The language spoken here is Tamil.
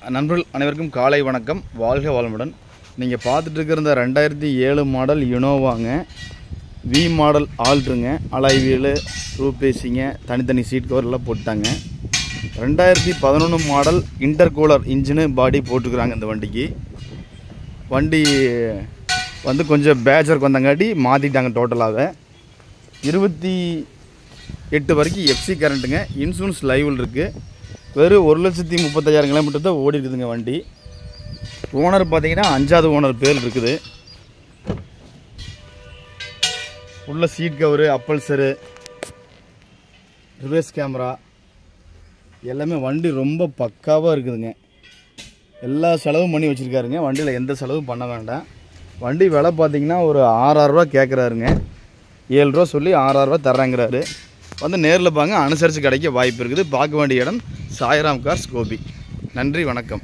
நண்பர்கள் அனைவருக்கும் காலை வணக்கம். வாழ்க வளமுடன். நீங்கள் பார்த்துட்டு இருக்கிற இந்த 2007 மாடல் யுனோவாங்க. வி மாடல் ஆல்ட்ருங்க. அலாய் வீலு, ரூபேசிங்க, தனித்தனி சீட் கவர்லாம் போட்டாங்க. 2011 மாடல் இன்டர்கூலர் இன்ஜினு பாடி போட்டுக்கிறாங்க. இந்த வண்டிக்கு வண்டி வந்து கொஞ்சம் பேஜருக்கு வந்தங்காட்டி மாற்றிட்டாங்க. டோட்டலாகவே 28 வரைக்கும் எஃப்சி கரண்ட்டுங்க. இன்சூரன்ஸ் லைவில் இருக்குது. வெறும் 1,35,000 கிலோமீட்டர் தான் ஓடி இருக்குதுங்க வண்டி. ஓனர் பார்த்தீங்கன்னா 5வது ஓனர் பேர் இருக்குது. உள்ள சீட் கவரு, அப்பல்சரு, ரிவர்ஸ் கேமரா எல்லாமே வண்டி ரொம்ப பக்காவாக இருக்குதுங்க. எல்லா செலவும் பண்ணி வச்சுருக்காருங்க. வண்டியில் எந்த செலவும் பண்ண வேண்டாம். வண்டி விலை பார்த்தீங்கன்னா ஒரு 6,000 ரூபா கேட்குறாருங்க. 7 ரூபா சொல்லி 6,000 ரூபா தர்றாங்கிறாரு. வந்து நேரில் பாங்க, அனுசரித்து கிடைக்க வாய்ப்பு இருக்குது. பார்க்க வேண்டிய இடம் சாய்ராம் கார்ஸ் கோபி. நன்றி, வணக்கம்.